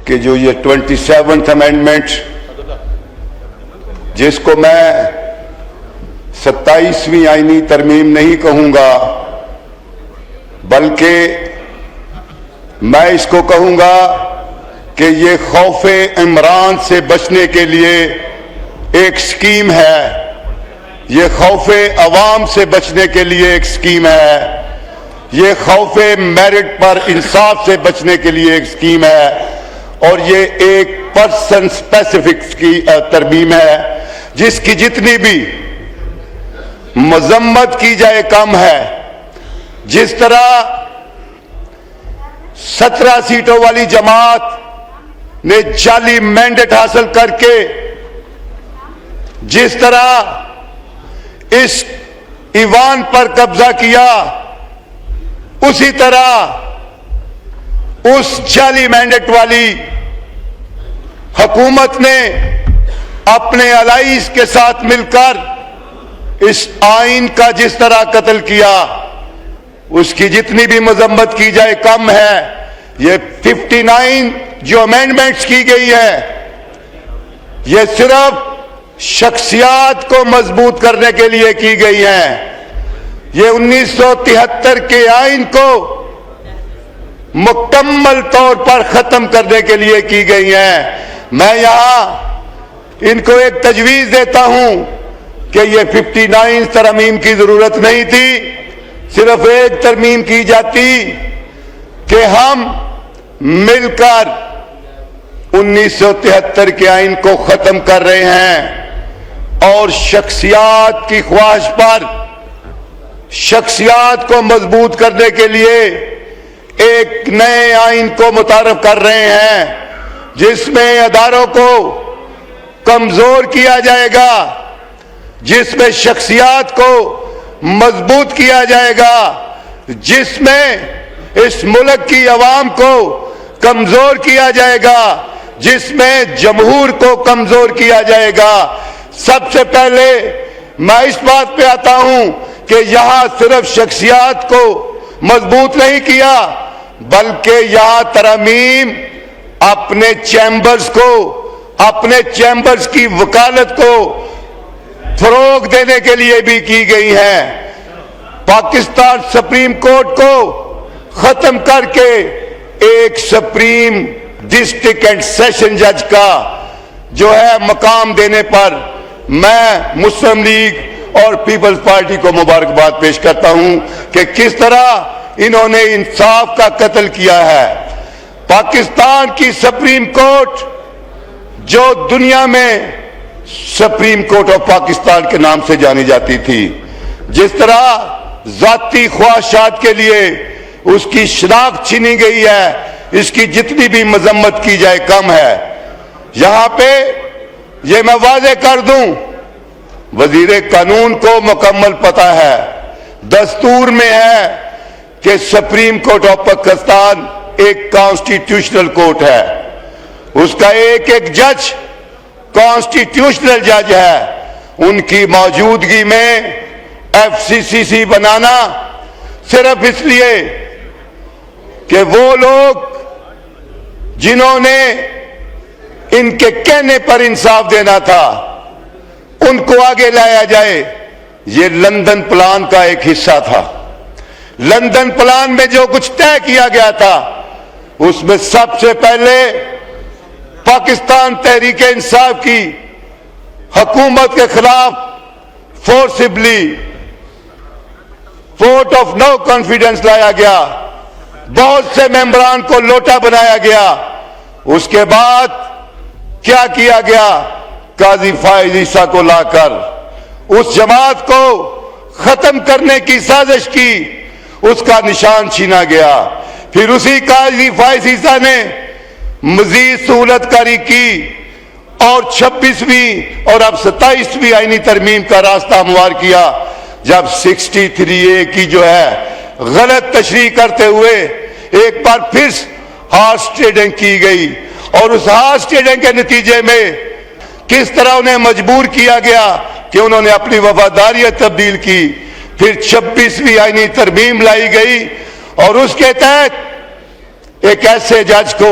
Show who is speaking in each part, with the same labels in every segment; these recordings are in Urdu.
Speaker 1: کہ جو یہ 27th امینڈمنٹ جس کو میں 27ویں آئینی ترمیم نہیں کہوں گا بلکہ میں اس کو کہوں گا کہ یہ خوف عمران سے بچنے کے لیے ایک سکیم ہے، یہ خوف عوام سے بچنے کے لیے ایک سکیم ہے، یہ خوف میرٹ پر انصاف سے بچنے کے لیے ایک سکیم ہے، اور یہ ایک پرسن اسپیسیفک کی ترمیم ہے جس کی جتنی بھی مذمت کی جائے کم ہے۔ جس طرح 17 سیٹوں والی جماعت نے جعلی مینڈیٹ حاصل کر کے جس طرح اس ایوان پر قبضہ کیا، اسی طرح اس جعلی مینڈیٹ والی حکومت نے اپنے الائز کے ساتھ مل کر اس آئین کا جس طرح قتل کیا، اس کی جتنی بھی مذمت کی جائے کم ہے۔ یہ 59 جو امینڈمنٹس کی گئی ہے یہ صرف شخصیات کو مضبوط کرنے کے لیے کی گئی ہیں، یہ 1973 کے آئین کو مکمل طور پر ختم کرنے کے لیے کی گئی ہیں۔ میں یہاں ان کو ایک تجویز دیتا ہوں کہ یہ 59 ترمیم کی ضرورت نہیں تھی، صرف ایک ترمیم کی جاتی کہ ہم مل کر 1973 کے آئین کو ختم کر رہے ہیں اور شخصیات کی خواہش پر شخصیات کو مضبوط کرنے کے لیے ایک نئے آئین کو متعارف کر رہے ہیں جس میں اداروں کو کمزور کیا جائے گا، جس میں شخصیات کو مضبوط کیا جائے گا، جس میں اس ملک کی عوام کو کمزور کیا جائے گا، جس میں جمہور کو کمزور کیا جائے گا۔ سب سے پہلے میں اس بات پہ آتا ہوں کہ یہاں صرف شخصیات کو مضبوط نہیں کیا بلکہ یہاں ترمیم اپنے چیمبرز کو، اپنے چیمبرز کی وکالت کو فروغ دینے کے لیے بھی کی گئی ہے۔ پاکستان سپریم کورٹ کو ختم کر کے ایک سپریم ڈسٹرکٹ اینڈ سیشن جج کا جو ہے مقام دینے پر میں مسلم لیگ اور پیپلز پارٹی کو مبارکباد پیش کرتا ہوں کہ کس طرح انہوں نے انصاف کا قتل کیا ہے۔ پاکستان کی سپریم کورٹ جو دنیا میں سپریم کورٹ آف پاکستان کے نام سے جانی جاتی تھی، جس طرح ذاتی خواہشات کے لیے اس کی شناخت چھینی گئی ہے، اس کی جتنی بھی مذمت کی جائے کم ہے۔ یہاں پہ یہ میں واضح کر دوں، وزیر قانون کو مکمل پتہ ہے، دستور میں ہے کہ سپریم کورٹ آف پاکستان ایک کانسٹیٹیوشنل کورٹ ہے، اس کا ایک ایک جج کانسٹیٹیوشنل جج ہے۔ ان کی موجودگی میں FCCC بنانا صرف اس لیے کہ وہ لوگ جنہوں نے ان کے کہنے پر انصاف دینا تھا ان کو آگے لایا جائے، یہ لندن پلان کا ایک حصہ تھا۔ لندن پلان میں جو کچھ طے کیا گیا تھا اس میں سب سے پہلے پاکستان تحریک انصاف کی حکومت کے خلاف forcibly vote of no confidence لایا گیا، بہت سے ممبران کو لوٹا بنایا گیا۔ اس کے بعد کیا کیا گیا؟ قاضی فائز عیسیٰ کو لا کر اس جماعت کو ختم کرنے کی سازش کی، اس کا نشان چھینا گیا۔ پھر اسی قاضی فائز عیسیٰ نے مزید سہولت کاری کی اور 26ویں اور اب 27ویں آئینی ترمیم کا راستہ ہموار کیا، جب 63A کی جو ہے غلط تشریح کرتے ہوئے ایک بار پھر ہارس ٹریڈنگ کی گئی، اور اس ہارس ٹریڈنگ کے نتیجے میں کس طرح انہیں مجبور کیا گیا کہ انہوں نے اپنی وفاداریت تبدیل کی۔ پھر 26ویں آئینی ترمیم لائی گئی اور اس کے تحت ایک ایسے جج کو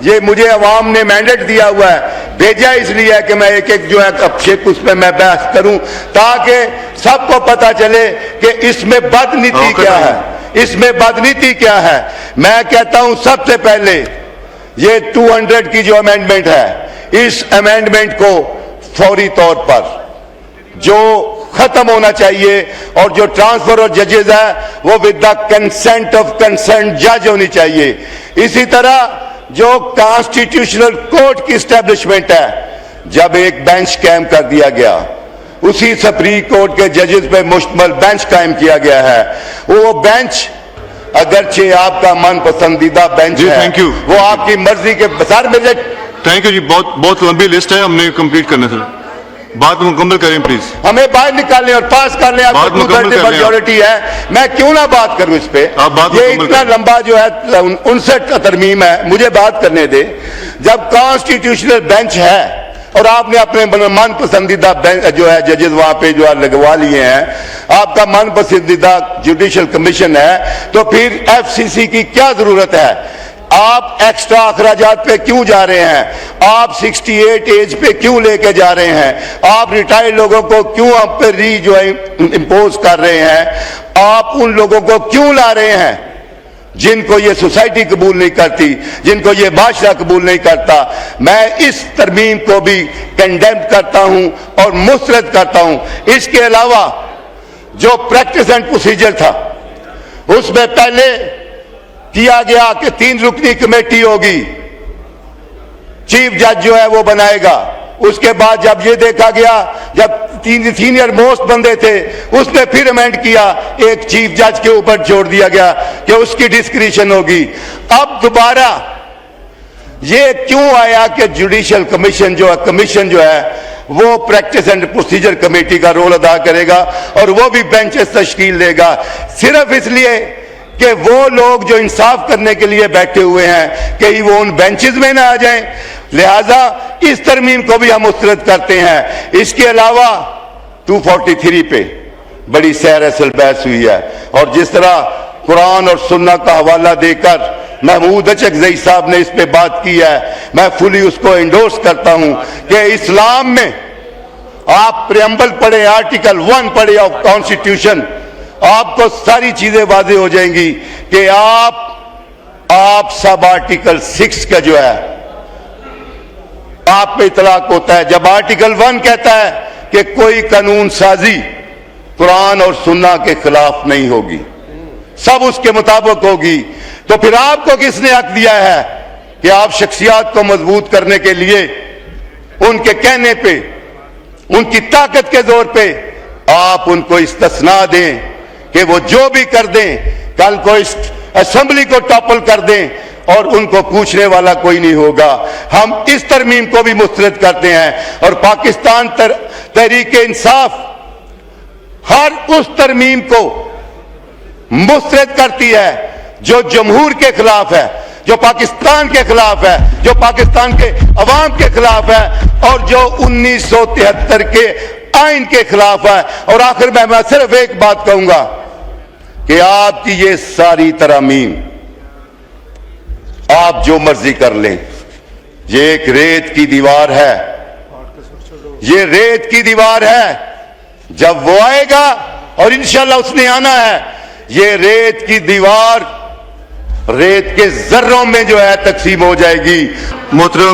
Speaker 1: یہ مجھے عوام نے مینڈیٹ دیا ہوا ہے, بھیجا اس لیے ہے کہ میں ایک ایک جو ہے شیپ اس پہ میں بحث کروں تاکہ سب کو پتا چلے کہ اس میں بدنیتی کیا ہے, اس میں بدنیتی کیا ہے. میں کہتا ہوں سب سے پہلے یہ 200 کی جو امینڈمنٹ ہے, اس امینڈمنٹ کو فوری طور پر جو ختم ہونا چاہیے, اور جو ٹرانسفر اور ججز ہے وہ with the consent of concern جج ہونی چاہیے. اسی طرح جو کانسٹیٹیوشنل کورٹ کی اسٹیبلشمنٹ ہے, جب ایک بینچ قائم کر دیا گیا, اسی سپریم کورٹ کے ججز پہ مشتمل بینچ قائم کیا گیا ہے, وہ بینچ اگرچہ آپ کا من پسندیدہ بینچ
Speaker 2: جی,
Speaker 1: ہے,
Speaker 2: thank you.
Speaker 1: وہ آپ کی مرضی کے سر مجھے
Speaker 2: تھینک یو جی, بہت لمبی لسٹ ہے, ہم نے کمپلیٹ کرنا تھا. بات مکمل کریں پلیز.
Speaker 1: ہمیں باہر نکالنے اور پاس کر لیں. آپ
Speaker 2: بات
Speaker 1: کو
Speaker 2: مکمل کر لیں.
Speaker 1: میجورٹی ہے, میں کیوں نہ بات کروں اس پہ.
Speaker 2: آپ بات
Speaker 1: یہ
Speaker 2: مکمل
Speaker 1: اتنا
Speaker 2: کریں.
Speaker 1: لمبا جو ہے 59 کا ترمیم ہے, مجھے بات کرنے دے. جب کانسٹیٹیوشنل بینچ ہے اور آپ نے اپنے من پسندیدہ جو ہے ججز وہاں پہ جو ہے لگوا لیے ہیں, آپ کا من پسندیدہ جوڈیشل کمیشن ہے, تو پھر ایف سی سی کی کیا ضرورت ہے؟ آپ ایکسٹرا اخراجات پہ کیوں جا رہے ہیں؟ آپ 68 ایج پہ کیوں لے کے جا رہے ہیں؟ آپ ریٹائرڈ لوگوں کو کیوں آپ پہ جو ہے امپوز کر رہے ہیں؟ آپ ان لوگوں کو کیوں لا رہے ہیں جن کو یہ سوسائٹی قبول نہیں کرتی, جن کو یہ معاشرہ قبول نہیں کرتا؟ میں اس ترمیم کو بھی کنڈیم کرتا ہوں اور مسترد کرتا ہوں. اس کے علاوہ جو پریکٹس اینڈ پروسیجر تھا, اس میں پہلے کیا گیا کہ 3 رکنی کمیٹی ہوگی, چیف جج جو ہے وہ بنائے گا. اس کے بعد جب یہ دیکھا گیا, جب 3 سینئر موسٹ بندے تھے, اس نے پھر امینڈ کیا, ایک چیف جج کے اوپر چھوڑ دیا گیا کہ اس کی ڈسکریشن ہوگی. اب دوبارہ یہ کیوں آیا کہ جوڈیشل کمیشن جو ہے وہ پریکٹس اینڈ پروسیجر کمیٹی کا رول ادا کرے گا اور وہ بھی بینچز تشکیل دے گا, صرف اس لیے کہ وہ لوگ جو انصاف کرنے کے لیے بیٹھے ہوئے ہیں کہ وہ ان بینچز میں نہ آ جائیں. لہذا اس ترمیم کو بھی ہم مسترد کرتے ہیں. اس کے علاوہ 243 پہ بڑی سیر اصل بحث ہوئی ہے, اور جس طرح قرآن اور سنت کا حوالہ دے کر محمود اچکزئی صاحب نے اس پہ بات کی ہے, میں فلی اس کو انڈورس کرتا ہوں کہ اسلام میں آپ پریمبل پڑھیں, آرٹیکل 1 پڑھیں آف کانسٹیٹیوشن, آپ کو ساری چیزیں واضح ہو جائیں گی کہ آپ سب آرٹیکل 6 کا جو ہے آپ پہ اطلاق ہوتا ہے. جب آرٹیکل 1 کہتا ہے کہ کوئی قانون سازی قرآن اور سنت کے خلاف نہیں ہوگی, سب اس کے مطابق ہوگی, تو پھر آپ کو کس نے حق دیا ہے کہ آپ شخصیات کو مضبوط کرنے کے لیے ان کے کہنے پہ, ان کی طاقت کے زور پہ آپ ان کو استثناء دیں کہ وہ جو بھی کر دیں, کل کو اس اسمبلی کو ٹاپل کر دیں اور ان کو پوچھنے والا کوئی نہیں ہوگا. ہم اس ترمیم کو بھی مسترد کرتے ہیں, اور پاکستان تحریک انصاف ہر اس ترمیم کو مسترد کرتی ہے جو جمہور کے خلاف ہے, جو پاکستان کے خلاف ہے, جو پاکستان کے عوام کے خلاف ہے, اور جو 1973 کے آئین کے خلاف ہے. اور آخر میں صرف ایک بات کہوں گا کہ آپ کی یہ ساری ترامیم آپ جو مرضی کر لیں, یہ ایک ریت کی دیوار ہے, یہ ریت کی دیوار ہے. جب وہ آئے گا, اور انشاءاللہ اس نے آنا ہے, یہ ریت کی دیوار ریت کے ذروں میں جو ہے تقسیم ہو جائے گی.
Speaker 2: محترم